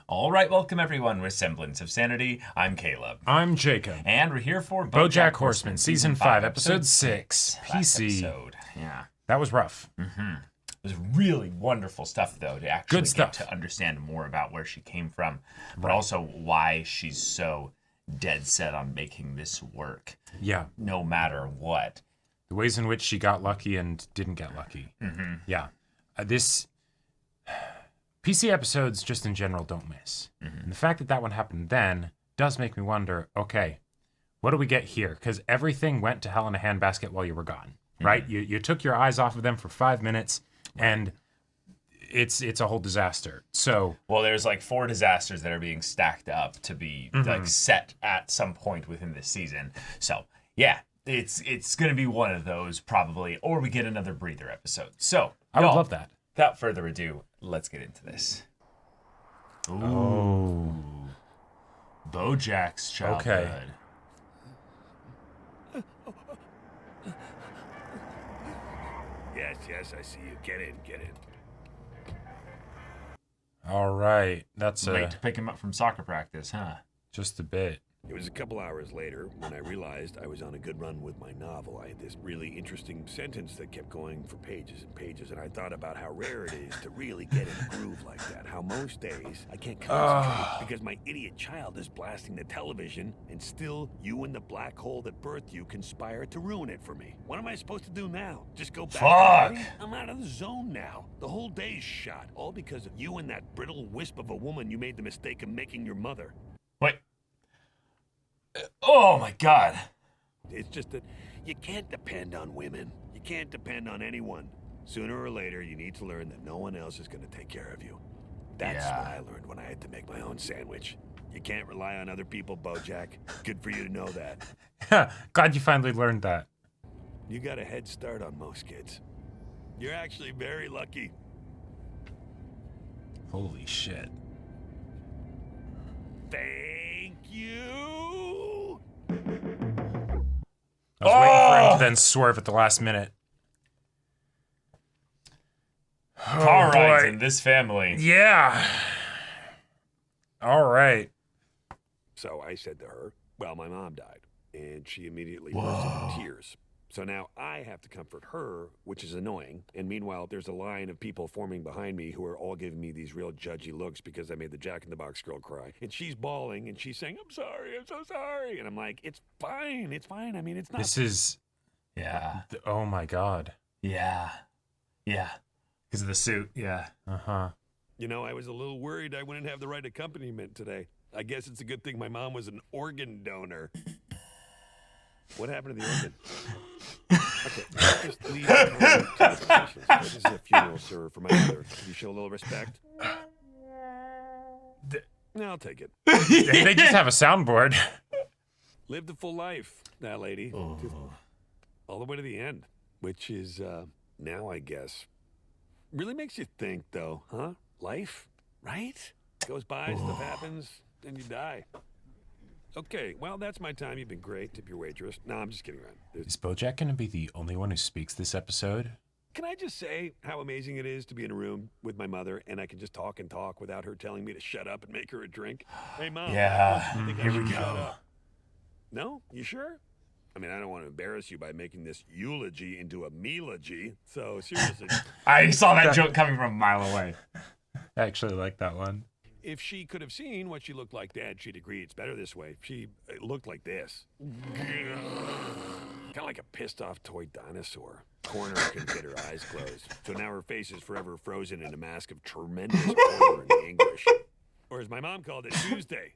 All right, welcome everyone with Semblance of Sanity. I'm Caleb. I'm Jacob. And we're here for BoJack Horseman, Season 5, Episode 6. Last PC. episode. Yeah. That was rough. It was really wonderful stuff, though, to actually Good stuff. get to understand more about where she came from, but also why she's so dead set on making this work, Yeah. no matter what. The ways in which she got lucky and didn't get lucky. Yeah. This PC episodes, just in general, don't miss. And the fact that that one happened then does make me wonder, okay, what do we get here? Because everything went to hell in a handbasket while you were gone, right? You took your eyes off of them for 5 minutes, and it's a whole disaster. So, Well, there's like 4 disasters that are being stacked up to be like set at some point within this season. So, yeah, it's going to be one of those probably, or we get another breather episode. So, I would y'all, love that. without further ado, let's get into this. Ooh. Oh. BoJack's childhood. Okay. Yes, I see you. Get in. All right. That's Late to pick him up from soccer practice, huh? just a bit. It was a couple hours later when I realized I was on a good run with my novel. I had this really interesting sentence that kept going for pages and pages, and I thought about how rare it is to really get in a groove like that. How most days I can't concentrate because my idiot child is blasting the television, and still you and the black hole that birthed you conspire to ruin it for me. What am I supposed to do now? Just go back? Fuck! I'm out of the zone now. The whole day's shot, all because of you and that brittle wisp of a woman you made the mistake of making your mother. Wait. Oh my god. It's just that you can't depend on women. You can't depend on anyone. Sooner or later, you need to learn that no one else is going to take care of you. That's Yeah. what I learned when I had to make my own sandwich. You can't rely on other people, BoJack. Good for you to know that. Glad you finally learned that. You got a head start on most kids. You're actually very lucky. Holy shit. Thank you. I was waiting for him to then swerve at the last minute. Car rides boy. in this family. Yeah. All right. So I said to her, well, my mom died, and she immediately burst into tears. So now I have to comfort her, which is annoying. And meanwhile, there's a line of people forming behind me who are all giving me these real judgy looks because I made the Jack in the Box girl cry. And she's bawling and she's saying, I'm so sorry. And I'm like, it's fine. I mean, it's not. This is... Yeah. Oh my god. Yeah. Yeah. Because of the suit. Yeah. Uh-huh. You know, I was a little worried I wouldn't have the right accompaniment today. I guess it's a good thing my mom was an organ donor. What happened to the organ? Okay, let's just leave it to the professionals. This is a funeral, sir, for my mother. Can you show a little respect? No, I'll take it. They just have a soundboard. Lived a full life, that lady. Just all the way to the end, which is, now I guess. Really makes you think, though, huh? Life, right? Goes by, stuff happens, then you die. Okay, well, that's my time. You've been great. Tip your waitress. No, I'm just kidding around. Is BoJack going to be the only one who speaks this episode? Can I just say how amazing it is to be in a room with my mother and I can just talk and talk without her telling me to shut up and make her a drink? Hey, Mom. Yeah. I think I Here should we shut go. up. No? You sure? I mean, I don't want to embarrass you by making this eulogy into a melogy. So, seriously, I saw that joke coming from a mile away. I actually like that one. if she could have seen what she looked like, Dad, she'd agree it's better this way. She looked like this. Kind of like a pissed-off toy dinosaur. Corner couldn't get her eyes closed. So now her face is forever frozen in a mask of tremendous horror and anguish. Or as my mom called it, Tuesday.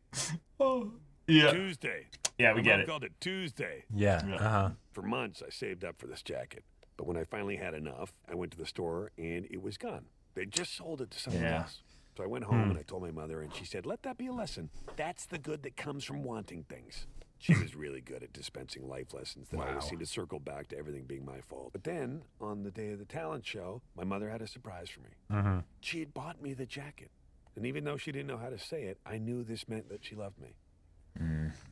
Yeah. Tuesday. Yeah, we My get mom it. called it Tuesday. Yeah. Uh-huh. For months, I saved up for this jacket. But when I finally had enough, I went to the store and it was gone. They just sold it to someone Yeah. else. So I went home and I told my mother, and she said, let that be a lesson. That's the good that comes from wanting things. She was really good at dispensing life lessons that always Wow. seemed to circle back to everything being my fault. But then, on the day of the talent show, my mother had a surprise for me. Mm-hmm. She had bought me the jacket. And even though she didn't know how to say it, I knew this meant that she loved me.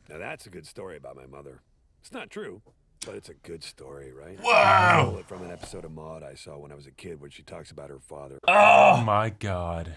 Now that's a good story about my mother. It's not true, but it's a good story, right? I stole it from an episode of Maude I saw when I was a kid when she talks about her father. Oh my god.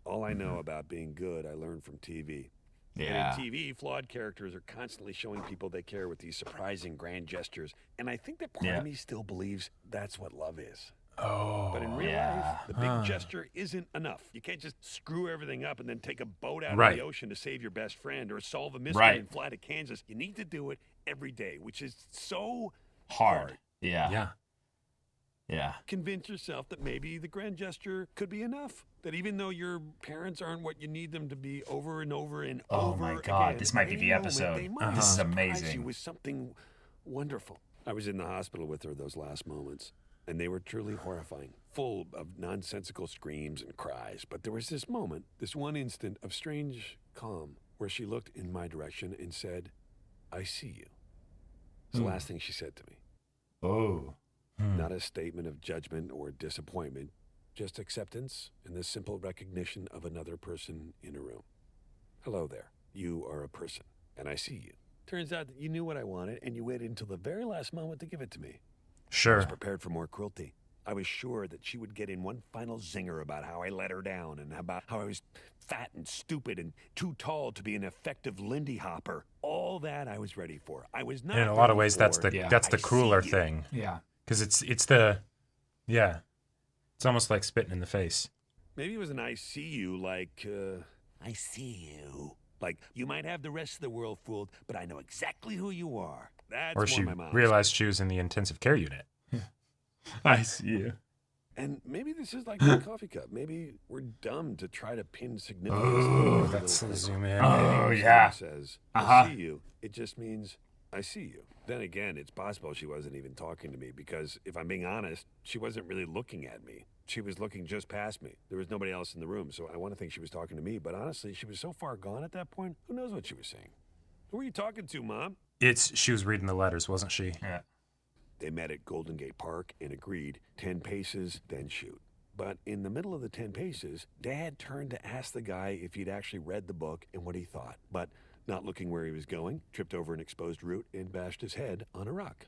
All I know about being good, I learned from TV. Yeah. And in TV, flawed characters are constantly showing people they care with these surprising grand gestures. And I think that part of me still believes that's what love is. Oh. But in real life, the big gesture isn't enough. You can't just screw everything up and then take a boat out of the ocean to save your best friend or solve a mystery and fly to Kansas. You need to do it every day, which is so hard. Yeah. Convince yourself that maybe the grand gesture could be enough. That even though your parents aren't what you need them to be over and over and over my God, again, this might be the episode. They might This is surprise amazing. you with something wonderful. I was in the hospital with her those last moments, and they were truly horrifying, full of nonsensical screams and cries. But there was this moment, this one instant of strange calm, where she looked in my direction and said, "I see you." It's the last thing she said to me. Oh. Not a statement of judgment or disappointment, just acceptance and the simple recognition of another person in a room. Hello there. You are a person, and I see you. Turns out that you knew what I wanted, and you waited until the very last moment to give it to me. I was prepared for more cruelty. I was sure that she would get in one final zinger about how I let her down and about how I was fat and stupid and too tall to be an effective Lindy Hopper. All that I was ready for. I was not. In a lot of ready ways, that's for, the crueler see you. thing. Yeah. Because it's almost like spitting in the face. Maybe it was an I see you, like, I see you. Like, you might have the rest of the world fooled, but I know exactly who you are. That's Or more she my mom realized she was in the intensive care unit. I see you. And maybe this is like the coffee cup. Maybe we're dumb to try to pin significance. Oh, that's the zoom in. Oh, Maybe yeah. says, I see you. It just means I see you. Then again, it's possible she wasn't even talking to me because, if I'm being honest, she wasn't really looking at me. She was looking just past me. There was nobody else in the room, so I want to think she was talking to me. But honestly, she was so far gone at that point, who knows what she was saying? Who were you talking to, Mom? She was reading the letters, wasn't she? Yeah. They met at Golden Gate Park and agreed 10 paces, then shoot. But in the middle of the 10 paces, Dad turned to ask the guy if he'd actually read the book and what he thought. But not looking where he was going, tripped over an exposed root and bashed his head on a rock.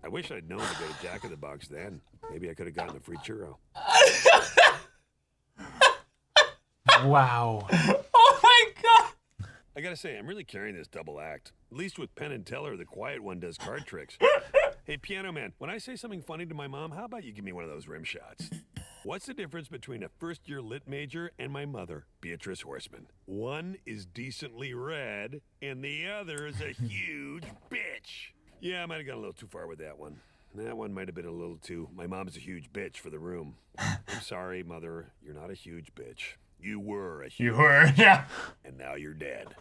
I wish I'd known to go to Jack in the Box then. Maybe I could have gotten a free churro. Wow. Oh my God. I gotta say, I'm really carrying this double act. At least with Penn and Teller, the quiet one does card tricks. Hey, Piano Man, when I say something funny to my mom, how about you give me one of those rim shots? What's the difference between a first-year lit major and my mother, Beatrice Horseman? One is decently red, and the other is a huge bitch. Yeah, I might have gone a little too far with that one. That one might have been a little too, my mom's a huge bitch for the room. I'm sorry, Mother, you're not a huge bitch. You were a huge You were, yeah. and now you're dead.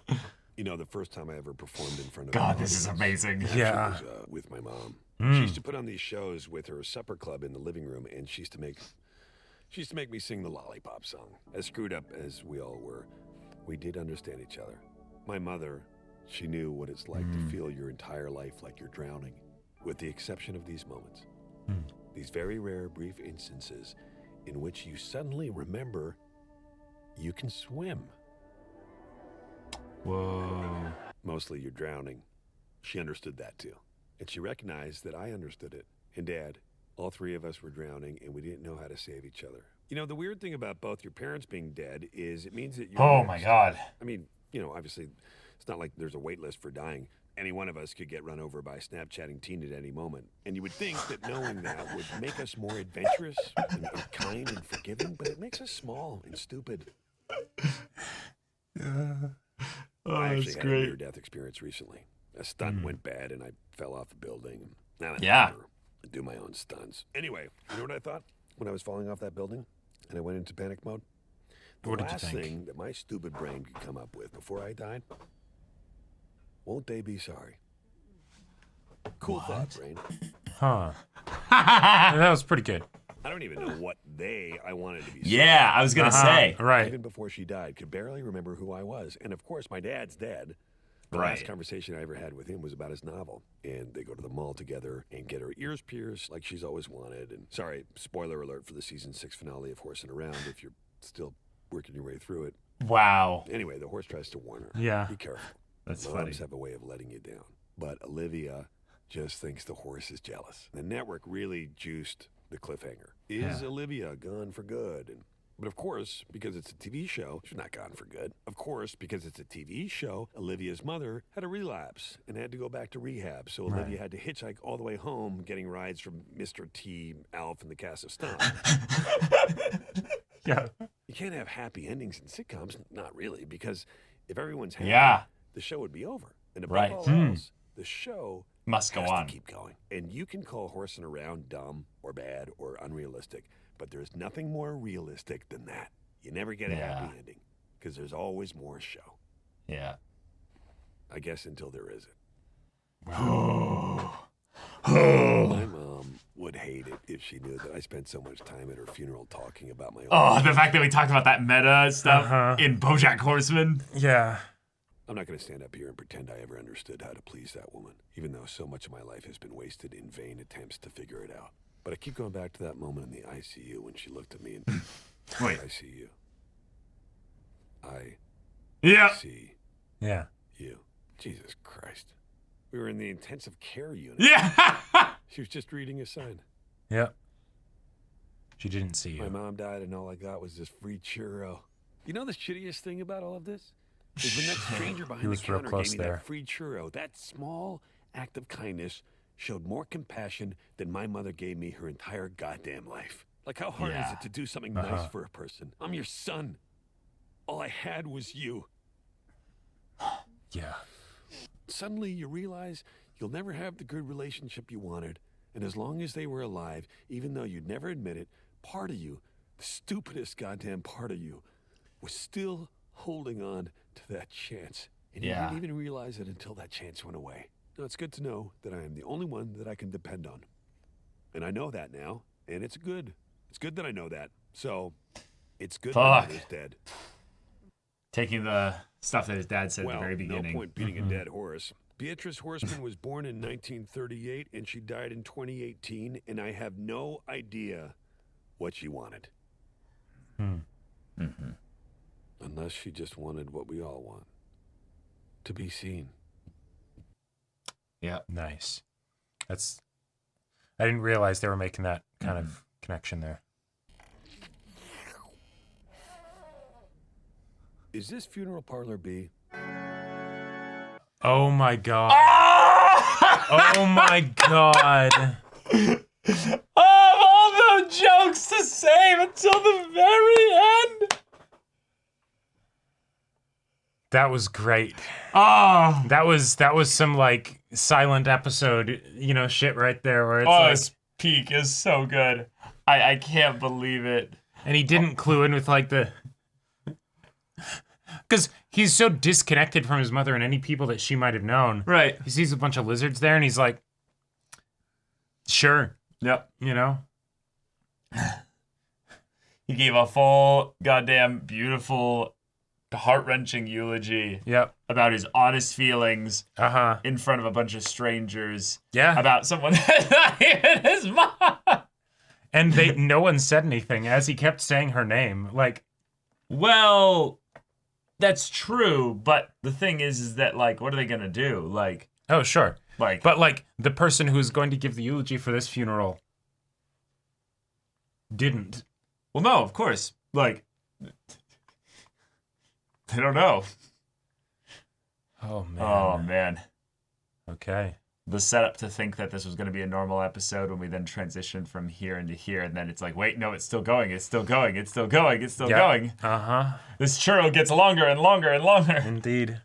You know, the first time I ever performed in front of God, this is amazing. Yeah. was with my mom. She used to put on these shows with her supper club in the living room, and she used to make me sing the Lollipop song. As screwed up as we all were, we did understand each other. My mother, she knew what it's like to feel your entire life like you're drowning, with the exception of these moments. These very rare, brief instances in which you suddenly remember you can swim. Whoa. Mostly you're drowning. She understood that too. And she recognized that I understood it. And Dad, all three of us were drowning and we didn't know how to save each other. You know, the weird thing about both your parents being dead is it means that you're Oh next. my God. I mean, you know, obviously, it's not like there's a wait list for dying. Any one of us could get run over by a Snapchatting teen at any moment. And you would think that knowing that would make us more adventurous and kind and forgiving, but it makes us small and stupid. I actually had a near-death experience recently. A stunt went bad and I fell off a building. Now I do my own stunts. Anyway, you know what I thought when I was falling off that building and I went into panic mode? The What did you last think? thing that my stupid brain could come up with before I died, won't they be sorry? Cool thought, brain. Huh. That was pretty good. I don't even know what I wanted to be sorry. Yeah, I was going to say. Right. Even before she died, could barely remember who I was. And of course, my dad's dead. The Right. last conversation I ever had with him was about his novel. And they go to the mall together and get her ears pierced like she's always wanted. And sorry, spoiler alert for the season 6 finale of Horsing Around if you're still working your way through it. Wow. Anyway, the horse tries to warn her. Yeah. Be careful. That's Moms funny. have a way of letting you down. But Olivia just thinks the horse is jealous. The network really juiced the cliffhanger. Is Olivia gone for good? And But of course, because it's a TV show, she's not gone for good. Of course, because it's a TV show, Olivia's mother had a relapse and had to go back to rehab. So Olivia had to hitchhike all the way home, getting rides from Mr. T, Alf, and the cast of Stomp. Yeah. You can't have happy endings in sitcoms, not really, because if everyone's happy, the show would be over. And above all else, the show must go has on. to keep going. And you can call horsing around dumb or bad or unrealistic, but there's nothing more realistic than that. You never get a happy ending because there's always more show. Yeah. I guess until there isn't. Oh. My mom would hate it if she knew that I spent so much time at her funeral talking about my own life. The fact that we talked about that meta stuff in BoJack Horseman. Yeah. I'm not going to stand up here and pretend I ever understood how to please that woman, even though so much of my life has been wasted in vain attempts to figure it out. But I keep going back to that moment in the ICU when she looked at me and Wait. I see you. I Yeah. see Yeah. you. Jesus Christ. We were in the intensive care unit. Yeah. She was just reading a sign. Yeah. She didn't see you. My mom died and all I got was this free churro. You know the shittiest thing about all of this? Is when that stranger behind the counter gave me that free churro. That small act of kindness showed more compassion than my mother gave me her entire goddamn life. Like, how hard is it to do something nice for a person? I'm your son. All I had was you. Yeah. Suddenly you realize you'll never have the good relationship you wanted. And as long as they were alive, even though you'd never admit it, part of you, the stupidest goddamn part of you, was still holding on to that chance. And you didn't even realize it until that chance went away. Now, it's good to know that I am the only one that I can depend on. And I know that now, and it's good. It's good that I know that. So, it's good that my mother's dead. Taking the stuff that his dad said at the very beginning. No point beating a dead horse. Beatrice Horseman was born in 1938, and she died in 2018, and I have no idea what she wanted. Unless she just wanted what we all want. To be seen. Yeah. Nice. I didn't realize they were making that kind of connection there. Is this funeral parlor B? Oh my god. Oh my god. Of all the jokes to save until the very end. That was great. Oh. That was some like silent episode, shit right there where it's His peak is so good. I can't believe it. And he didn't clue in with like the... Because he's so disconnected from his mother and any people that she might have known. Right. He sees a bunch of lizards there and he's like, sure. Yep. He gave a full goddamn beautiful, heart-wrenching eulogy. Yep. About his honest feelings. Uh-huh. In front of a bunch of strangers. Yeah. About someone that's not even his mom. And no one said anything as he kept saying her name. Like, well, that's true, but the thing is that, like, what are they gonna do? Like, oh, sure. Like, but, like, the person who's going to give the eulogy for this funeral didn't. Well, no, of course. Like, they don't know. Oh, man. Oh, man. Okay. The setup to think that this was going to be a normal episode when we then transitioned from here into here, and then it's like, wait, no, it's still going, it's still going, it's still going, it's still going. Uh-huh. This churro gets longer and longer and longer. Indeed.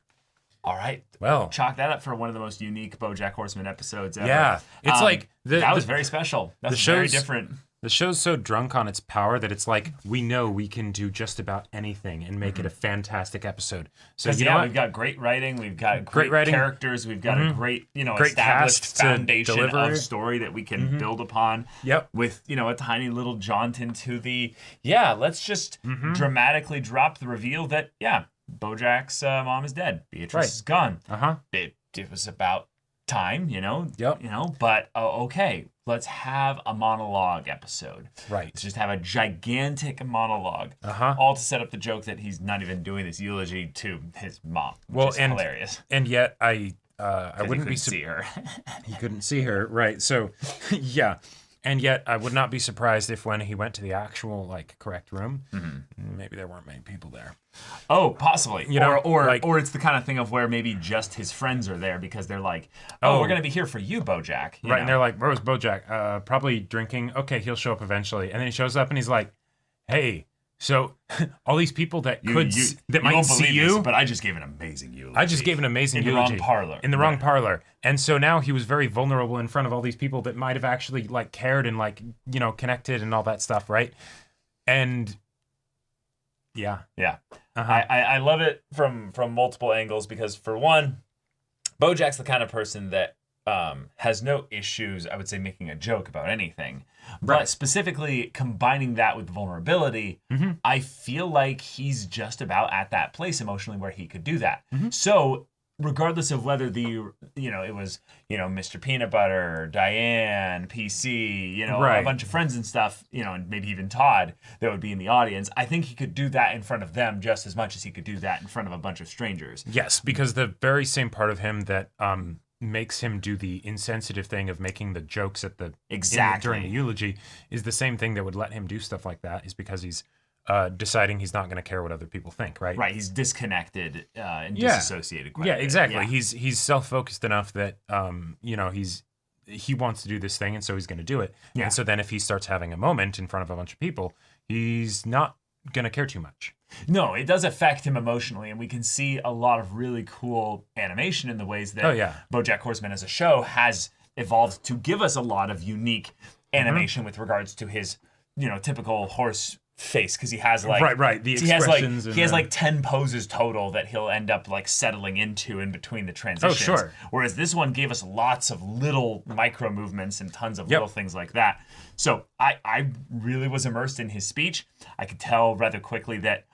All right. Well. Chalk that up for one of the most unique BoJack Horseman episodes ever. Yeah. It's like... that was very special. That's very different. The show's so drunk on its power that it's like, we know we can do just about anything and make it a fantastic episode. So you know what? We've got great writing, we've got great writing. Characters, we've got a great, great cast established foundation of story that we can build upon. Yep. With, a tiny little jaunt into the, let's just dramatically drop the reveal that, BoJack's mom is dead. Beatrice is gone. Uh-huh. It was about time, Yep. But okay, let's have a monologue episode. Right. Let's just have a gigantic monologue. Uh-huh. All to set up the joke that he's not even doing this eulogy to his mom, which is hilarious. And yet I wouldn't be see her. He couldn't see her, right? So, yeah. And yet, I would not be surprised if when he went to the actual like correct room, maybe there weren't many people there. Oh, possibly. You know, or it's the kind of thing of where maybe just his friends are there because they're like, oh, we're gonna be here for you, BoJack. You know? And they're like, where was BoJack? Probably drinking. Okay, he'll show up eventually. And then he shows up and he's like, hey. So all these people that might see you, but I just gave an amazing eulogy. I just gave an amazing eulogy in the wrong parlor. In the wrong parlor, and so now he was very vulnerable in front of all these people that might have actually like cared and like connected and all that stuff, right? And yeah. I love it from multiple angles because for one, BoJack's the kind of person that has no issues, I would say, making a joke about anything. But specifically combining that with vulnerability, I feel like he's just about at that place emotionally where he could do that. So regardless of whether it was, Mr. Peanut Butter, Diane, PC, a bunch of friends and stuff, and maybe even Todd that would be in the audience, I think he could do that in front of them just as much as he could do that in front of a bunch of strangers. Yes, because the very same part of him that makes him do the insensitive thing of making the jokes at the during the eulogy is the same thing that would let him do stuff like that, is because he's deciding he's not going to care what other people think, right? Right, he's disconnected and disassociated. Yeah, exactly. Yeah. He's self-focused enough that he wants to do this thing, and so he's going to do it. Yeah. And so then if he starts having a moment in front of a bunch of people, he's not going to care too much. No, it does affect him emotionally, and we can see a lot of really cool animation in the ways that BoJack Horseman as a show has evolved to give us a lot of unique animation with regards to his, typical horse face, because he has like the expressions. He has like 10 poses total that he'll end up like settling into in between the transitions. Oh, sure. Whereas this one gave us lots of little micro movements and tons of little things like that. So I really was immersed in his speech. I could tell rather quickly that,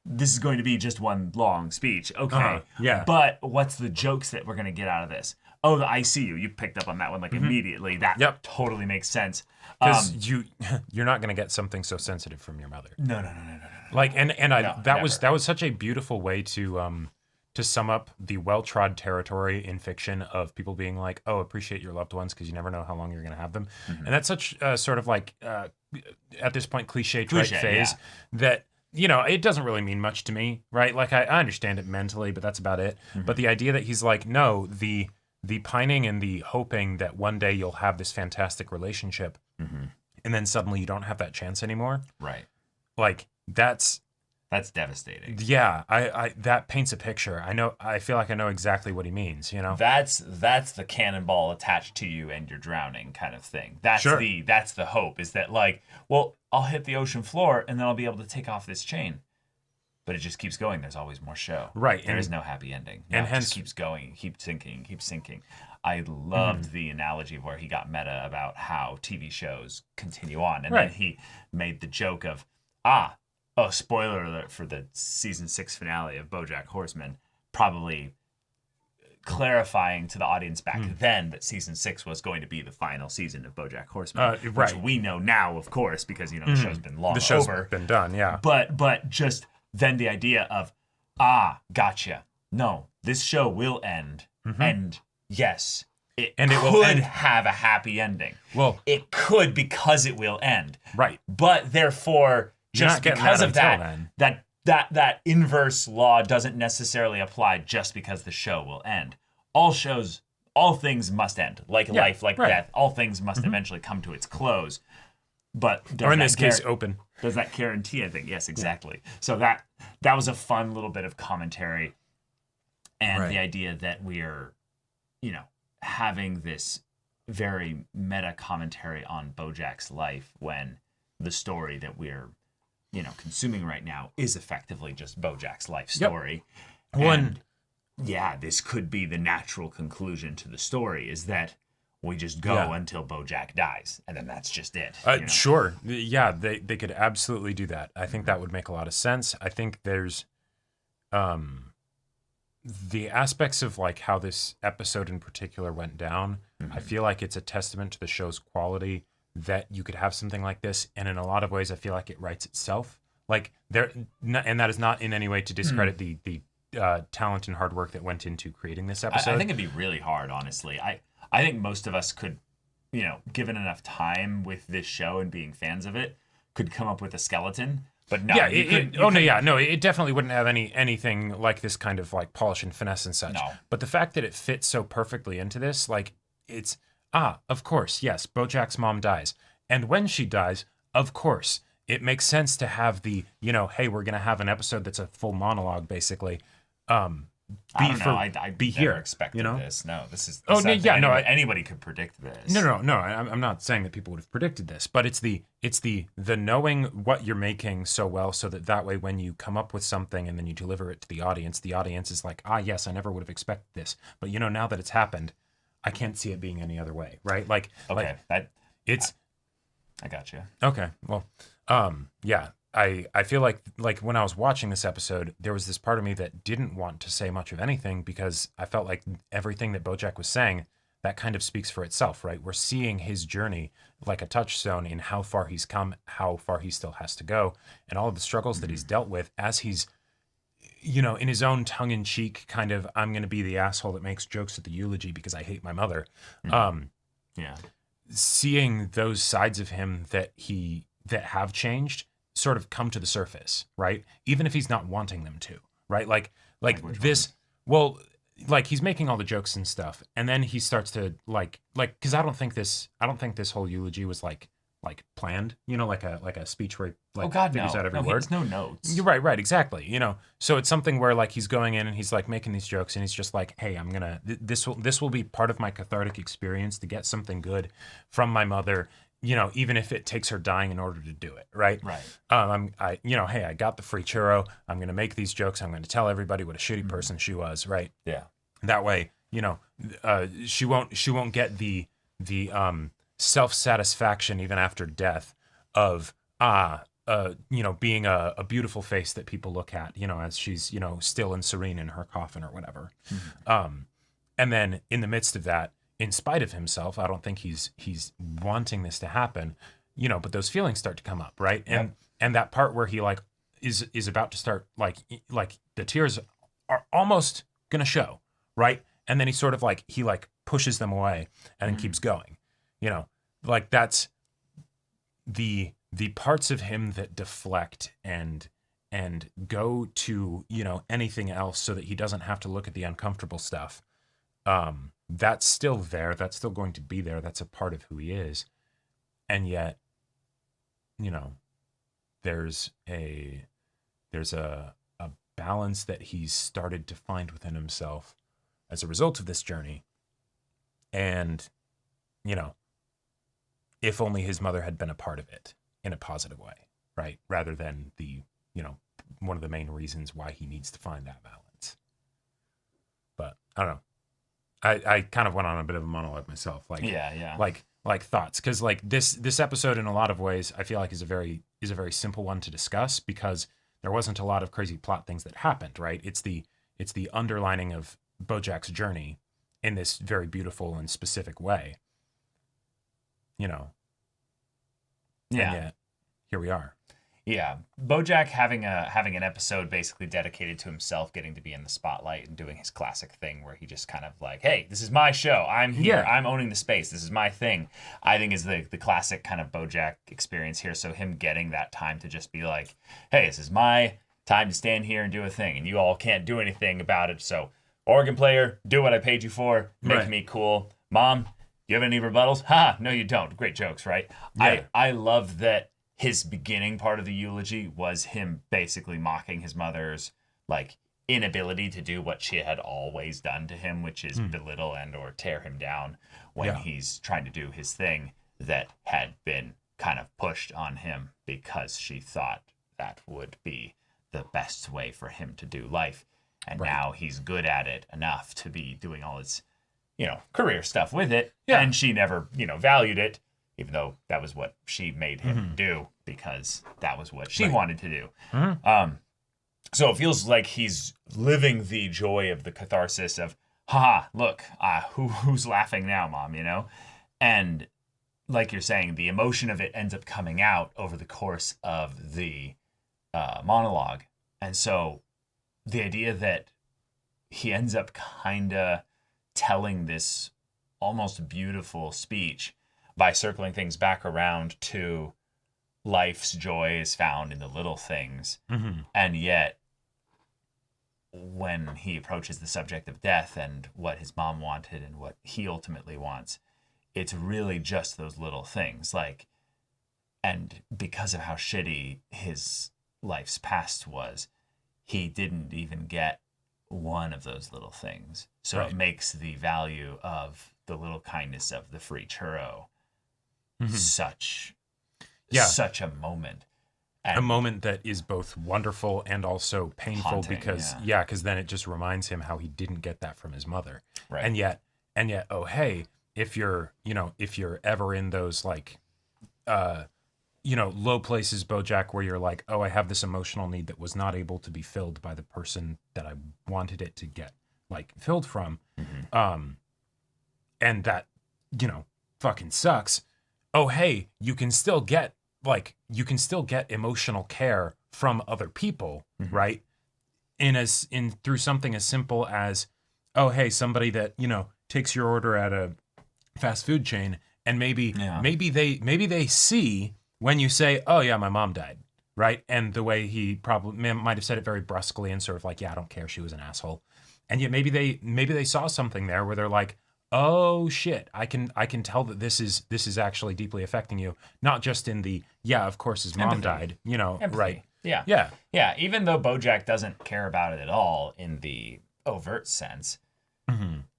this is going to be just one long speech. Okay. But what's the jokes that we're going to get out of this? Oh, the I see you. You picked up on that one immediately. That totally makes sense. Because you're not going to get something so sensitive from your mother. No. Like that was such a beautiful way to sum up the well-trod territory in fiction of people being like, oh, appreciate your loved ones because you never know how long you're going to have them. And that's such sort of like at this point cliche phase that it doesn't really mean much to me, right? Like I understand it mentally, but that's about it. But the idea that he's like, no, the pining and the hoping that one day you'll have this fantastic relationship, and then suddenly you don't have that chance anymore. Right. Like that's devastating. Yeah, I that paints a picture. I feel like I know exactly what he means. That's the cannonball attached to you and you're drowning kind of thing. That's the hope, is that like, well, I'll hit the ocean floor and then I'll be able to take off this chain. But it just keeps going. There's always more show. Right. There is no happy ending. No, and hence, it just keeps going, keeps sinking. I loved the analogy where he got meta about how TV shows continue on. And then he made the joke of, spoiler alert for the season 6 finale of BoJack Horseman, probably clarifying to the audience back then that season 6 was going to be the final season of BoJack Horseman, which we know now, of course, because the show's been long over. The show's been done, yeah. But just then the idea of, gotcha. No, this show will end, and yes, it will have a happy ending. Well, it could, because it will end. Right. But therefore, just because of that inverse law doesn't necessarily apply just because the show will end. All things must end, like life, like death. All things must eventually come to its close. But or in this case, open. Does that guarantee anything? Yes, exactly. Yeah. So that was a fun little bit of commentary, and the idea that we're, having this very meta commentary on BoJack's life when the story that we're, consuming right now is effectively just BoJack's life story. This could be the natural conclusion to the story, is that we just go until BoJack dies, and then that's just it. Sure. Yeah, they could absolutely do that. I think that would make a lot of sense. I think there's the aspects of like how this episode in particular went down. I feel like it's a testament to the show's quality that you could have something like this, and in a lot of ways I feel like it writes itself. Like and that is not in any way to discredit the talent and hard work that went into creating this episode. I think it'd be really hard, honestly. I think most of us could given enough time with this show and being fans of it, could come up with a skeleton. But no, Yeah, it definitely wouldn't have anything like this kind of like polish and finesse and such. No. But the fact that it fits so perfectly into this, like it's of course, yes, BoJack's mom dies. And when she dies, of course, it makes sense to have the, hey, we're gonna have an episode that's a full monologue, basically. I don't know. I be never here, expected this. No, this is. Anybody could predict this. No. I'm not saying that people would have predicted this, but it's the knowing what you're making so well, so that way when you come up with something and then you deliver it to the audience is like, yes, I never would have expected this, but now that it's happened, I can't see it being any other way, right? Like, okay, I got you. Okay, well, yeah. I feel like when I was watching this episode, there was this part of me that didn't want to say much of anything because I felt like everything that BoJack was saying, that kind of speaks for itself, right? We're seeing his journey like a touchstone in how far he's come, how far he still has to go, and all of the struggles that he's dealt with as he's, in his own tongue-in-cheek kind of, I'm going to be the asshole that makes jokes at the eulogy because I hate my mother. Yeah. Seeing those sides of him that have changed sort of come to the surface, right? Even if he's not wanting them to, right? Like this, well, like he's making all the jokes and stuff, and then he starts to like, because I don't think this whole eulogy was like planned, like a speech where he figures out every word. He has no notes. You're right, exactly. So it's something where like he's going in and he's like making these jokes, and he's just like, hey, I'm gonna this will be part of my cathartic experience to get something good from my mother. Even if it takes her dying in order to do it, right? Right. Hey, I got the free churro. I'm going to make these jokes. I'm going to tell everybody what a shitty person she was, right? Yeah. That way, she won't get the self-satisfaction even after death of being a beautiful face that people look at, as she's still and serene in her coffin or whatever. Mm-hmm. And then in the midst of that, in spite of himself, I don't think he's wanting this to happen, but those feelings start to come up, right? Yep. And that part where he like is about to start like the tears are almost gonna show, right? And then he sort of like he pushes them away and then keeps going, like that's the parts of him that deflect and go to anything else so that he doesn't have to look at the uncomfortable stuff. That's still there. That's still going to be there. That's a part of who he is. And yet, there's a balance that he's started to find within himself as a result of this journey. And, if only his mother had been a part of it in a positive way, right? Rather than the, one of the main reasons why he needs to find that balance. But I don't know. I kind of went on a bit of a monologue myself, like thoughts, because like this episode in a lot of ways I feel like is a very simple one to discuss because there wasn't a lot of crazy plot things that happened, right? It's the underlining of BoJack's journey in this very beautiful and specific way, Yeah. And yet, here we are. Yeah, BoJack having an episode basically dedicated to himself getting to be in the spotlight and doing his classic thing where he just kind of like, hey, this is my show. I'm here. Yeah. I'm owning the space. This is my thing. I think is the classic kind of BoJack experience here. So him getting that time to just be like, hey, this is my time to stand here and do a thing, and you all can't do anything about it. So organ player, do what I paid you for. Make me cool. Mom, you have any rebuttals? Ha! No, you don't. Great jokes, right? Yeah. I love that. His beginning part of the eulogy was him basically mocking his mother's like inability to do what she had always done to him, which is belittle and or tear him down when he's trying to do his thing that had been kind of pushed on him because she thought that would be the best way for him to do life. And now he's good at it enough to be doing all his, career stuff with it. Yeah. And she never, valued it. Even though that was what she made him do because that was what she wanted to do. Mm-hmm. So it feels like he's living the joy of the catharsis of, look, who's laughing now, Mom, And like you're saying, the emotion of it ends up coming out over the course of the monologue. And so the idea that he ends up kind of telling this almost beautiful speech by circling things back around to life's joy is found in the little things. And yet, when he approaches the subject of death and what his mom wanted and what he ultimately wants, it's really just those little things. Like, and because of how shitty his life's past was, he didn't even get one of those little things. So it makes the value of the little kindness of the free churro such a moment. And a moment that is both wonderful and also painful haunting, because yeah. because then it just reminds him how he didn't get that from his mother. Right. And yet, oh hey, if you're ever in those like low places, BoJack, where you're like, oh, I have this emotional need that was not able to be filled by the person that I wanted it to get like filled from, and that fucking sucks. Oh hey, you can still get emotional care from other people, right? Through something as simple as, oh hey, somebody that takes your order at a fast food chain, and maybe they see when you say, oh yeah, my mom died, right? And the way he probably might have said it very brusquely and sort of like, yeah, I don't care, she was an asshole. And yet maybe they saw something there where they're like, oh shit, I can tell that this is actually deeply affecting you, not just in the of course his mom died, Empathy. right? Yeah. Even though BoJack doesn't care about it at all in the overt sense,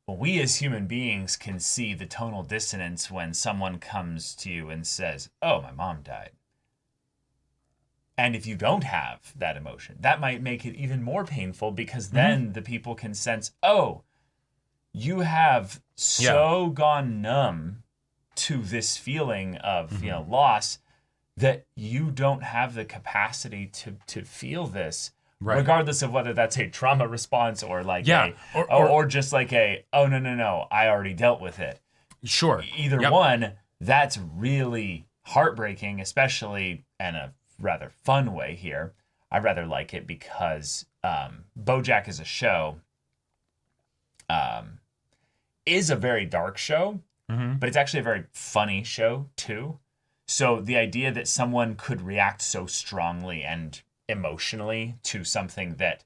we as human beings can see the tonal dissonance when someone comes to you and says, "Oh, my mom died." And if you don't have that emotion, that might make it even more painful because then the people can sense, "Oh, you have so gone numb to this feeling of loss that you don't have the capacity to feel this, regardless of whether that's a trauma response or like or just like a no, I already dealt with it. Sure. Either one, that's really heartbreaking, especially in a rather fun way here. I rather like it because BoJack as a show is a very dark show, but it's actually a very funny show too. So the idea that someone could react so strongly and emotionally to something that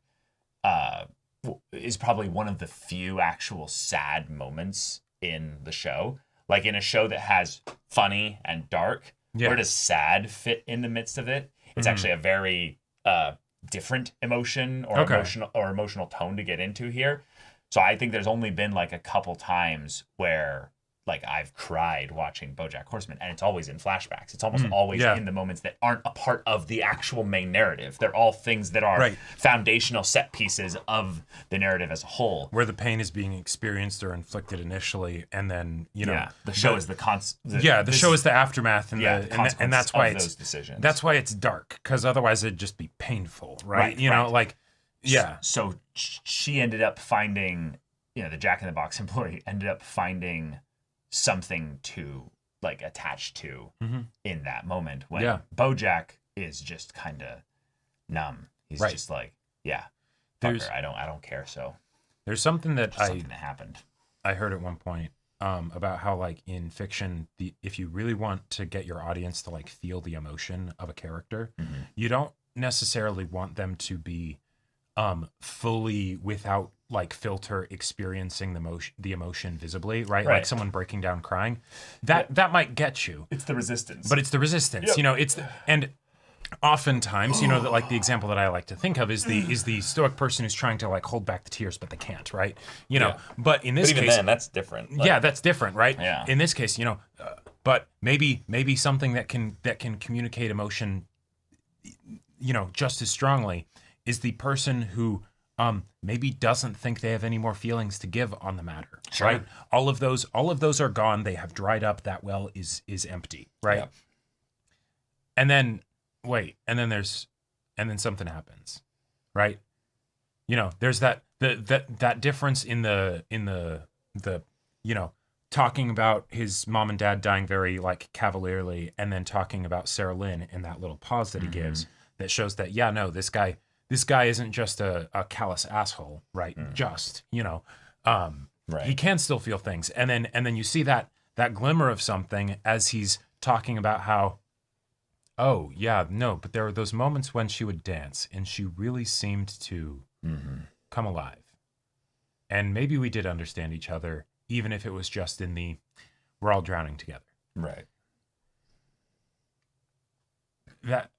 is probably one of the few actual sad moments in the show, like in a show that has funny and dark, where does sad fit in the midst of it? It's actually a very different emotion or emotional tone to get into here. So I think there's only been like a couple times where like I've cried watching BoJack Horseman, and it's always in flashbacks. It's almost always in the moments that aren't a part of the actual main narrative. They're all things that are foundational set pieces of the narrative as a whole. Where the pain is being experienced or inflicted initially, and then the show is the show is the aftermath, and and that's why those decisions. That's why it's dark, because otherwise it'd just be painful, right? So she ended up finding, the Jack in the Box employee ended up finding something to like attach to in that moment when BoJack is just kind of numb. He's just like, fucker, I don't care. So there's something that happened. I heard at one point about how like in fiction, if you really want to get your audience to like feel the emotion of a character, you don't necessarily want them to be fully without like filter experiencing the emotion visibly, right? Like someone breaking down crying, that might get you. It's the resistance. But it's the resistance, and oftentimes, that like the example that I like to think of is the stoic person who's trying to like hold back the tears, but they can't, right? But in this case, then, that's different. That's different, right? Yeah. In this case, but maybe something that can communicate emotion, just as strongly is the person who maybe doesn't think they have any more feelings to give on the matter, right? All of those are gone. They have dried up. That well is empty, right? Yeah. And then then something happens, right? There's that difference in the talking about his mom and dad dying very like cavalierly, and then talking about Sarah Lynn in that little pause that he gives that shows that this guy isn't just a callous asshole, right? He can still feel things. And then you see that that glimmer of something as he's talking about how, oh, yeah, no, but there were those moments when she would dance and she really seemed to come alive. And maybe we did understand each other, even if it was just in the, we're all drowning together. Right. That,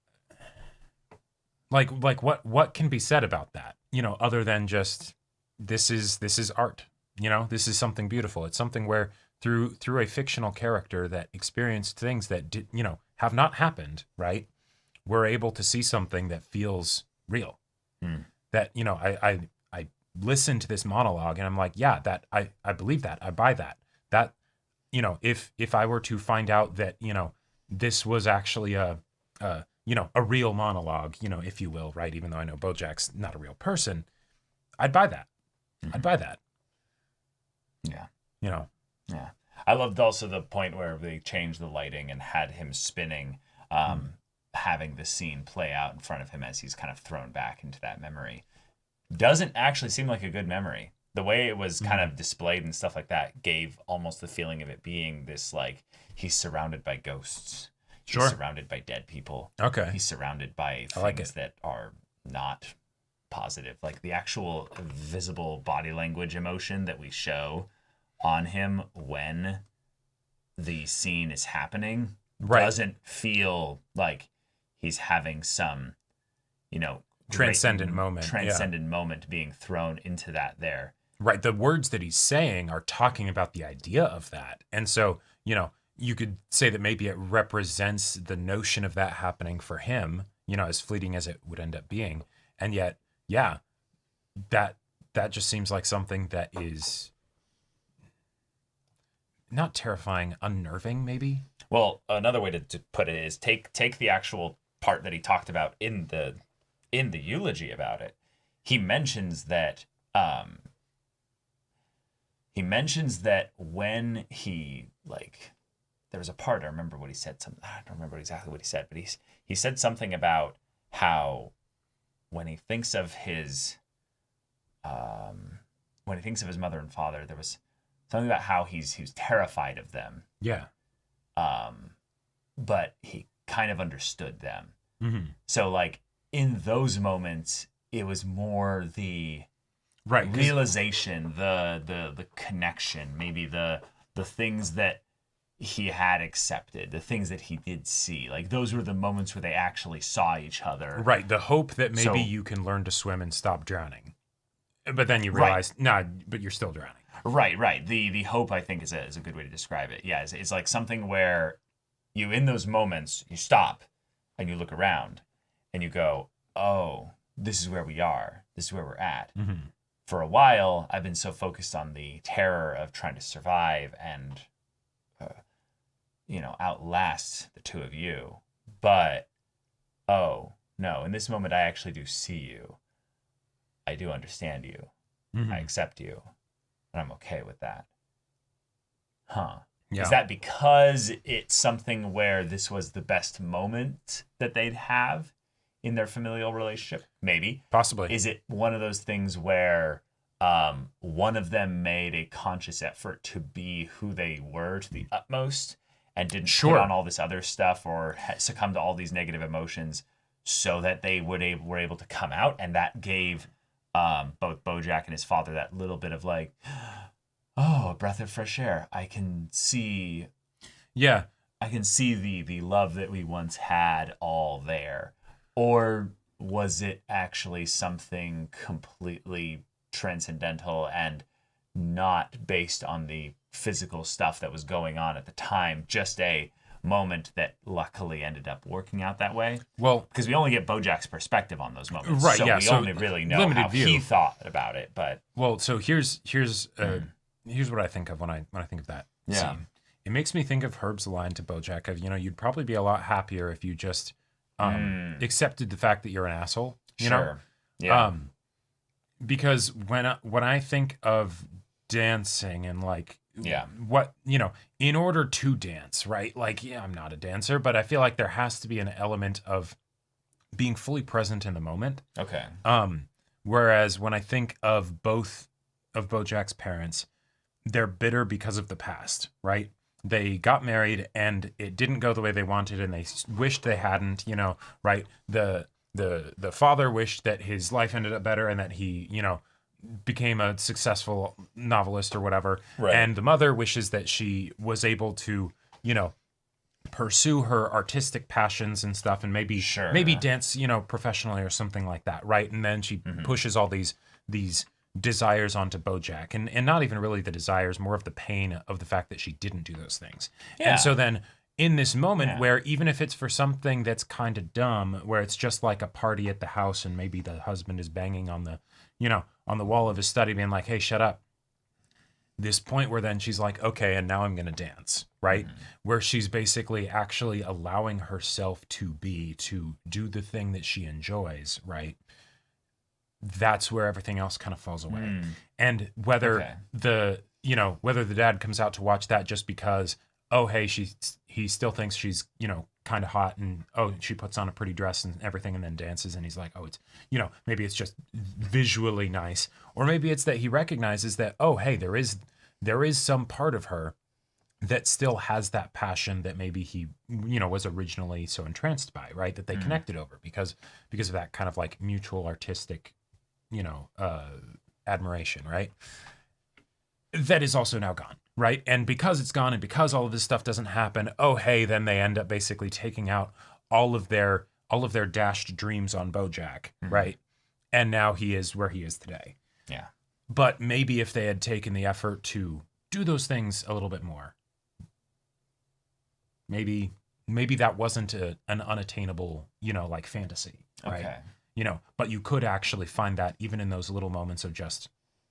like what can be said about that? You know, other than just, this is art. You know, this is something beautiful. It's something where through a fictional character that experienced things that did, you know, have not happened, right? We're able to see something that feels real. That, you know, I listen to this monologue and I'm like, yeah, that I believe that. I buy that. That, you know, if I were to find out that, you know, this was actually a real monologue, you know, if you will, right? Even though I know BoJack's not a real person, I'd buy that. I'd buy that. Yeah. You know. Yeah. I loved also the point where they changed the lighting and had him spinning, having the scene play out in front of him as he's kind of thrown back into that memory. Doesn't actually seem like a good memory. The way it was kind of displayed and stuff like that gave almost the feeling of it being this, like, he's surrounded by ghosts. Sure. He's surrounded by dead people. Okay. He's surrounded by things that are not positive. Like the actual visible body language emotion that we show on him when the scene is happening doesn't feel like he's having some, you know, transcendent moment being thrown into that there. Right. The words that he's saying are talking about the idea of that. And so, you know, you could say that maybe it represents the notion of that happening for him, you know, as fleeting as it would end up being. And yet, yeah, that just seems like something that is not terrifying, unnerving, maybe. Well, another way to put it is take the actual part that he talked about in the eulogy about it. He mentions that when he, like, there was a part, I remember what he said, I don't remember exactly what he said, but he said something about how when he thinks of his mother and father, there was something about how he was terrified of them. Yeah. But he kind of understood them. Mm-hmm. So, like, in those moments, it was more the right realization, the connection, maybe the things that he had accepted, the things that he did see. Like, those were the moments where they actually saw each other. Right. The hope that maybe you can learn to swim and stop drowning. But then you realize, but you're still drowning. Right. The hope, I think, is a good way to describe it. Yeah, it's like something where you, in those moments, you stop and you look around and you go, oh, this is where we are. This is where we're at. Mm-hmm. For a while, I've been so focused on the terror of trying to survive and, outlast the two of you. But, oh, no, in this moment, I actually do see you. I do understand you. Mm-hmm. I accept you. And I'm okay with that. Huh. Yeah. Is that because it's something where this was the best moment that they'd have in their familial relationship? Maybe. Possibly. Is it one of those things where one of them made a conscious effort to be who they were to the utmost and didn't put on all this other stuff or succumb to all these negative emotions so that they were able to come out, and that gave both BoJack and his father that little bit of like, oh, a breath of fresh air. I can see the love that we once had all there. Or was it actually something completely transcendental and not based on the physical stuff that was going on at the time, just a moment that luckily ended up working out that way? Well, because we only get BoJack's perspective on those moments, right? So yeah, we only really know how he thought about it. But so here's what I think of when I think of that scene. It makes me think of Herb's line to BoJack of, you'd probably be a lot happier if you just accepted the fact that you're an asshole. You know? Yeah. Because when I think of dancing and like, what, in order to dance, right? Like, I'm not a dancer, but I feel like there has to be an element of being fully present in the moment. Okay. Whereas when I think of both of BoJack's parents, they're bitter because of the past, right? they got married and it didn't go the way they wanted, and they wished they hadn't, right? The father wished that his life ended up better and that he, became a successful novelist or whatever. Right. And the mother wishes that she was able to, pursue her artistic passions and stuff, and maybe dance, professionally or something like that, right? And then she pushes all these desires onto BoJack, and not even really the desires, more of the pain of the fact that she didn't do those things. Yeah. And so then in this moment where even if it's for something that's kind of dumb, where it's just like a party at the house and maybe the husband is banging on the, on the wall of his study being like, hey, shut up. This point where then she's like, okay, and now I'm going to dance, right? Where she's basically actually allowing herself to do the thing that she enjoys, right? That's where everything else kind of falls away. And whether whether the dad comes out to watch that just because, oh, hey, he still thinks she's, kind of hot, and oh, she puts on a pretty dress and everything and then dances, and he's like, oh, it's, maybe it's just visually nice, or maybe it's that he recognizes that, oh, hey, there is some part of her that still has that passion that maybe he, was originally so entranced by, right? That they connected over because of that kind of like mutual artistic, admiration, right? That is also now gone, right? And because it's gone and because all of this stuff doesn't happen, oh, hey, then they end up basically taking out all of their dashed dreams on BoJack, right? And now he is where he is today. Yeah. But maybe if they had taken the effort to do those things a little bit more, maybe that wasn't an unattainable, like fantasy, right? Okay. But you could actually find that even in those little moments of just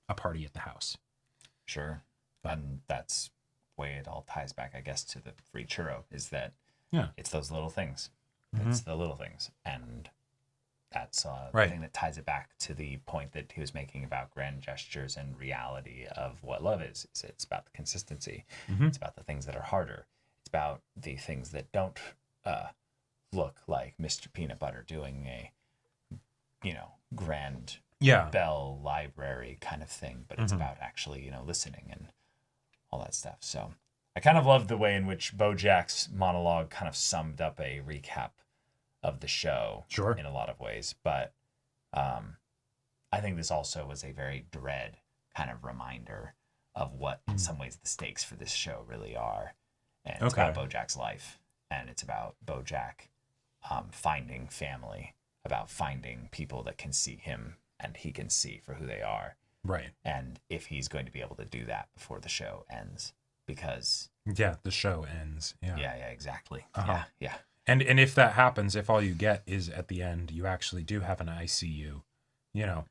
a party at the house. Sure. And that's the way it all ties back, I guess, to the free churro, is that it's those little things. It's the little things. And that's the thing that ties it back to the point that he was making about grand gestures and reality of what love is. It's about the consistency. It's about the things that are harder. It's about the things that don't look like Mr. Peanut Butter doing a, grand bell library kind of thing, but it's about actually, listening and all that stuff. So I kind of love the way in which BoJack's monologue kind of summed up a recap of the show in a lot of ways. But I think this also was a very dread kind of reminder of what in some ways the stakes for this show really are. And it's about BoJack's life, and it's about BoJack finding family, about finding people that can see him and he can see for who they are. Right. And if he's going to be able to do that before the show ends, because... Yeah, the show ends. Yeah, exactly. Yeah. And if that happens, if all you get is at the end, you actually do have an ICU, Cool.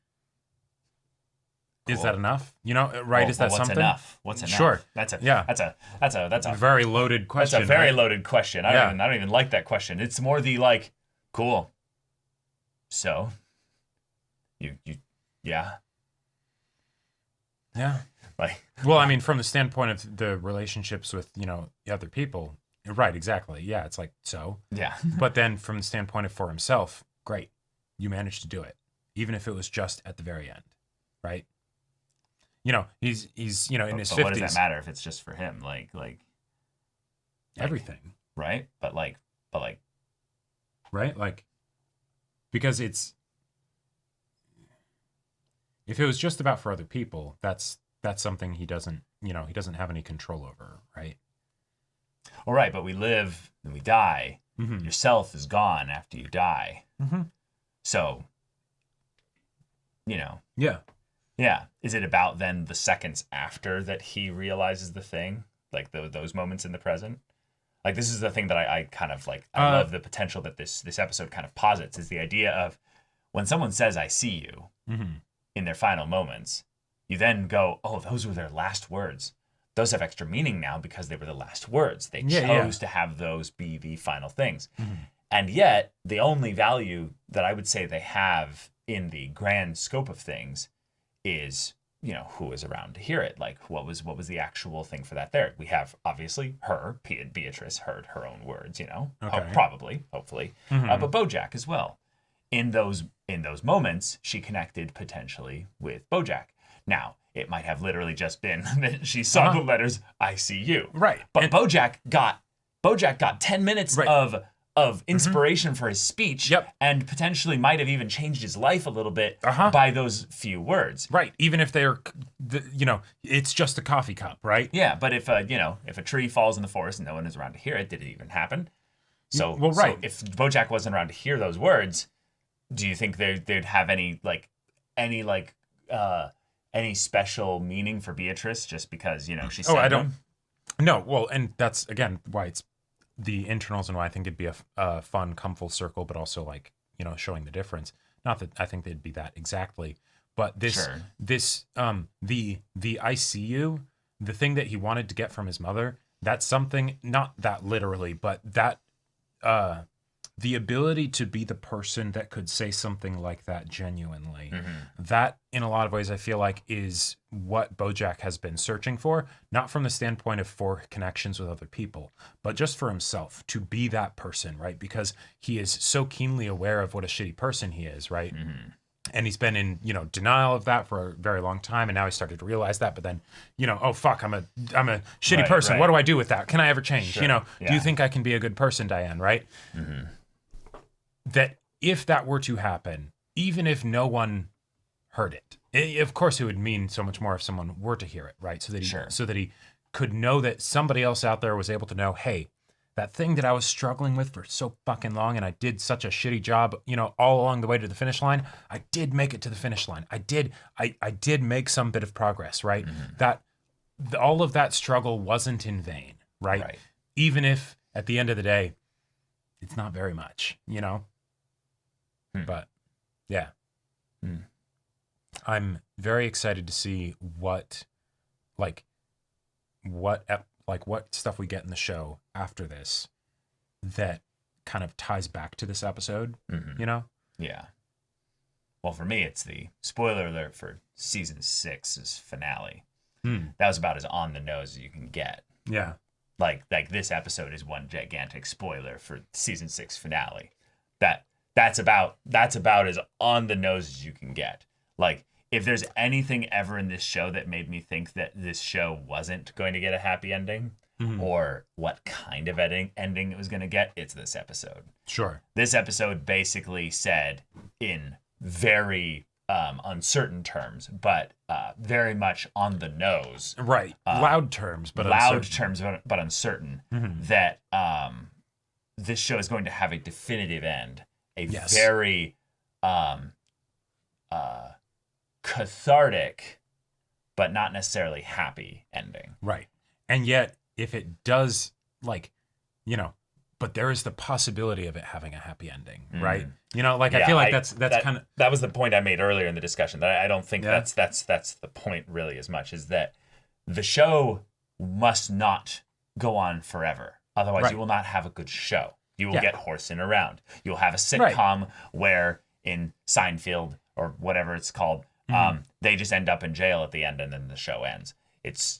Is that enough? Right? Well, is that what's something? Enough? What's enough? Sure. That's a very loaded question. That's a very loaded question. I don't even like that question. It's more the like, cool. So, yeah. Like, well, I mean, from the standpoint of the relationships with, the other people, right, exactly. Yeah, it's like, so. Yeah. But then from the standpoint of for himself, great. You managed to do it. Even if it was just at the very end, right? He's in his 50s. What does that matter if it's just for him? Like everything. Right? But like. Right? Like, because if it was just about for other people, that's something he doesn't have any control over, right? All right, but we live and we die. Yourself is gone after you die. So, Yeah. Yeah. Is it about then the seconds after that he realizes the thing? Like those moments in the present? Like, this is the thing that I kind of like, I love the potential that this episode kind of posits, is the idea of when someone says, I see you, in their final moments, you then go, oh, those were their last words. Those have extra meaning now because they were the last words. They chose to have those be the final things. And yet, the only value that I would say they have in the grand scope of things is, who is around to hear it. Like, what was the actual thing for that there? We have, obviously, Beatrice heard her own words, probably, hopefully, but BoJack as well. In those moments, she connected potentially with BoJack. Now, it might have literally just been that she saw the letters "I see you." Right. But BoJack got 10 minutes of inspiration for his speech, and potentially might have even changed his life a little bit by those few words. Right. Even if they're, it's just a coffee cup, right? Yeah, but if a tree falls in the forest and no one is around to hear it, did it even happen? So, right. So if BoJack wasn't around to hear those words, do you think they'd have any special meaning for Beatrice just because she said I don't. No, well, and that's again why it's the internals and why I think it'd be a fun come full circle, but also showing the difference. Not that I think they'd be that exactly, but this the ICU, the thing that he wanted to get from his mother, that's something, not that literally, but that the ability to be the person that could say something like that genuinely, that in a lot of ways I feel like is what BoJack has been searching for, not from the standpoint of for connections with other people, but just for himself, to be that person, right? Because he is so keenly aware of what a shitty person he is, right? And he's been in, denial of that for a very long time, and now he started to realize that. But then, oh fuck, I'm a shitty person. Right. What do I do with that? Can I ever change? Sure. Do you think I can be a good person, Diane? Right? That if that were to happen, even if no one heard it, of course it would mean so much more if someone were to hear it, right? So that he could know that somebody else out there was able to know, hey, that thing that I was struggling with for so fucking long, and I did such a shitty job, all along the way to the finish line, I did make it to the finish line. I did make some bit of progress, right? That all of that struggle wasn't in vain, right? Even if at the end of the day, it's not very much, But yeah, I'm very excited to see what stuff we get in the show after this that kind of ties back to this episode, Yeah. Well, for me, it's the spoiler alert for season 6's finale. That was about as on the nose as you can get. Yeah. Like this episode is one gigantic spoiler for season 6 finale. That's about as on the nose as you can get. Like, if there's anything ever in this show that made me think that this show wasn't going to get a happy ending, or what kind of ending it was going to get, it's this episode. Sure. This episode basically said, in very uncertain terms, but very much on the nose. Right. Loud terms, but uncertain. That this show is going to have a definitive end. Very cathartic, but not necessarily happy ending. Right. And yet, if it does, but there is the possibility of it having a happy ending, right? I feel like that's kind of... That was the point I made earlier in the discussion, that I don't think that's the point really as much, is that the show must not go on forever. Otherwise, you will not have a good show. You will get horsing around. You'll have a sitcom where in Seinfeld or whatever it's called, they just end up in jail at the end and then the show ends. It's,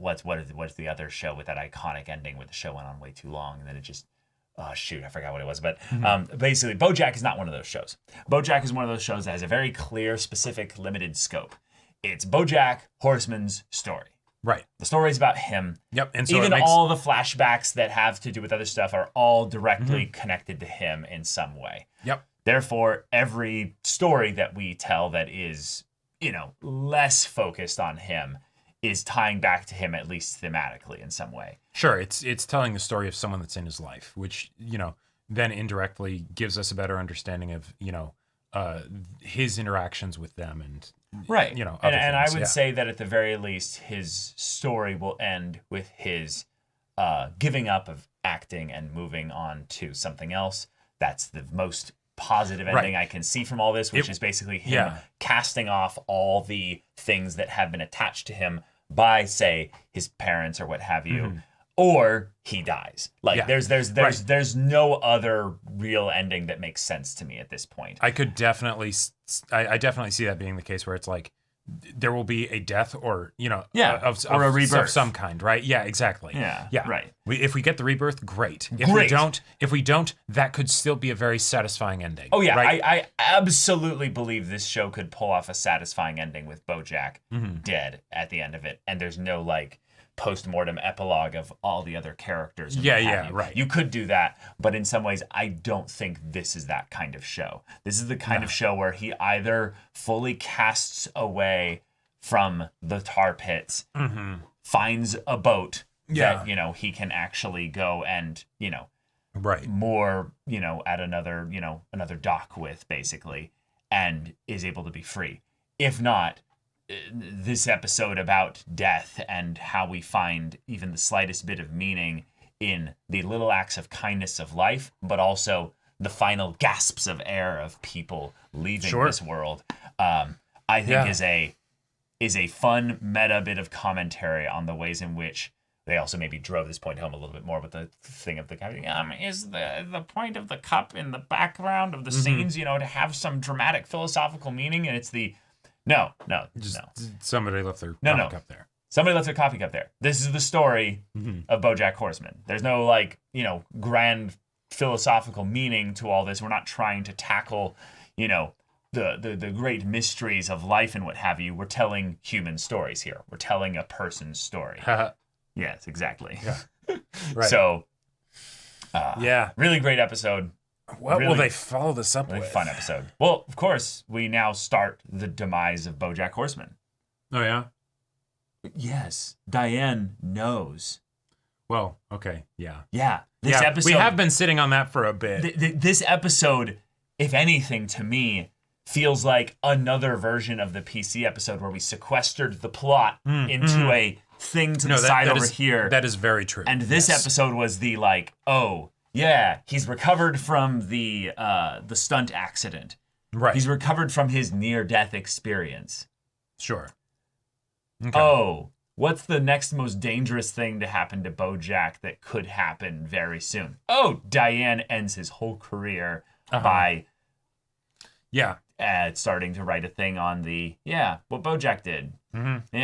what's the other show with that iconic ending where the show went on way too long and then it just, I forgot what it was. But basically, BoJack is not one of those shows. BoJack is one of those shows that has a very clear, specific, limited scope. It's BoJack Horseman's story. Right. The story's about him. Yep. And so even all the flashbacks that have to do with other stuff are all directly connected to him in some way. Yep. Therefore, every story that we tell that is, less focused on him is tying back to him, at least thematically in some way. Sure. It's telling the story of someone that's in his life, which, then indirectly gives us a better understanding of, his interactions with them and... Right. And I would say that at the very least, his story will end with his giving up of acting and moving on to something else. That's the most positive ending I can see from all this, which is basically him casting off all the things that have been attached to him by, say, his parents or what have you, or he dies. There's no other real ending that makes sense to me at this point. I could definitely, I definitely see that being the case where it's like there will be a death or, or a rebirth of some kind, right? Yeah, exactly. Yeah, right. If we get the rebirth, great. If we don't, that could still be a very satisfying ending. Oh yeah, right? I absolutely believe this show could pull off a satisfying ending with BoJack dead at the end of it, and there's no like post-mortem epilogue of all the other characters. Right. You could do that, but in some ways, I don't think this is that kind of show. This is the kind of show where he either fully casts away from the tar pits, finds a boat that, he can actually go and, right. more, at another dock with, basically, and is able to be free. If not, this episode about death and how we find even the slightest bit of meaning in the little acts of kindness of life, but also the final gasps of air of people leaving this world, I think is a fun meta bit of commentary on the ways in which they also maybe drove this point home a little bit more with the thing of the is the point of the cup in the background of the scenes, to have some dramatic philosophical meaning, and it's No. Somebody left their coffee cup there. Somebody left their coffee cup there. This is the story of BoJack Horseman. There's no grand philosophical meaning to all this. We're not trying to tackle, the great mysteries of life and what have you. We're telling human stories here. We're telling a person's story. Yes, exactly. Yeah. Right. So, really great episode. What will they follow this up with? Fun episode. Well, of course, we now start the demise of BoJack Horseman. Oh, yeah? Yes. Diane knows. Well, okay, yeah. Yeah. This episode... We have been sitting on that for a bit. This episode, if anything, to me, feels like another version of the PC episode where we sequestered the plot into a thing to the side over here. That is very true. And this episode was the yeah, he's recovered from the stunt accident. Right. He's recovered from his near-death experience. Sure. Okay. Oh, what's the next most dangerous thing to happen to BoJack that could happen very soon? Oh, Diane ends his whole career by starting to write a thing on what BoJack did. Mm-hmm.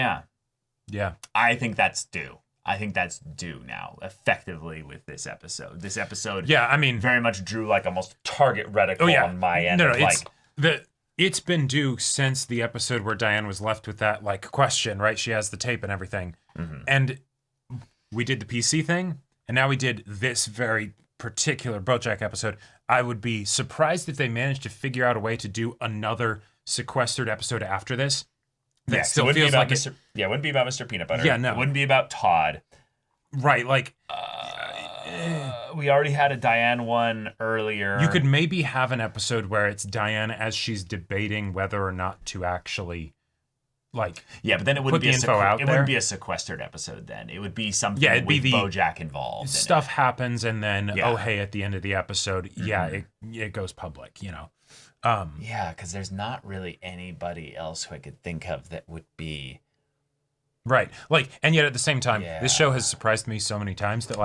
Yeah. I think that's due. Now, effectively, with this episode. This episode, very much drew like almost target reticle on my end. It's been due since the episode where Diane was left with that question, right? She has the tape and everything, and we did the PC thing, and now we did this very particular BoJack episode. I would be surprised if they managed to figure out a way to do another sequestered episode after this. That still feels like it wouldn't be about Mr. Peanut Butter. Yeah, no. It wouldn't be about Todd. Right, we already had a Diane one earlier. You could maybe have an episode where it's Diane as she's debating whether or not to actually, but then it wouldn't be it wouldn't be a sequestered episode. Then it would be something with BoJack involved. Stuff happens, and then at the end of the episode, it goes public. Because there's not really anybody else who I could think of that would be right. And yet at the same time, this show has surprised me so many times that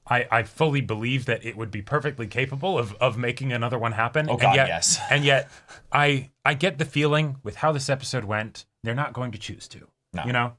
I fully believe that it would be perfectly capable of making another one happen. Oh God, yes. And yet I get the feeling with how this episode went, they're not going to choose to. No.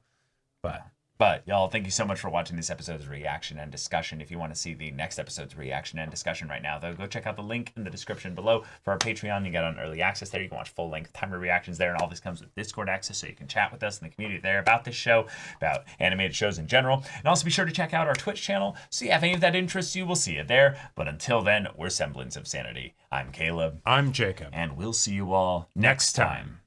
But y'all, thank you so much for watching this episode's reaction and discussion. If you want to see the next episode's reaction and discussion right now, though, go check out the link in the description below for our Patreon. You get on early access there. You can watch full-length timer reactions there, and all this comes with Discord access, so you can chat with us in the community there about this show, about animated shows in general. And also be sure to check out our Twitch channel. See if any of that interests you. We'll see you there. But until then, we're Semblance of Sanity. I'm Caleb. I'm Jacob. And we'll see you all next time.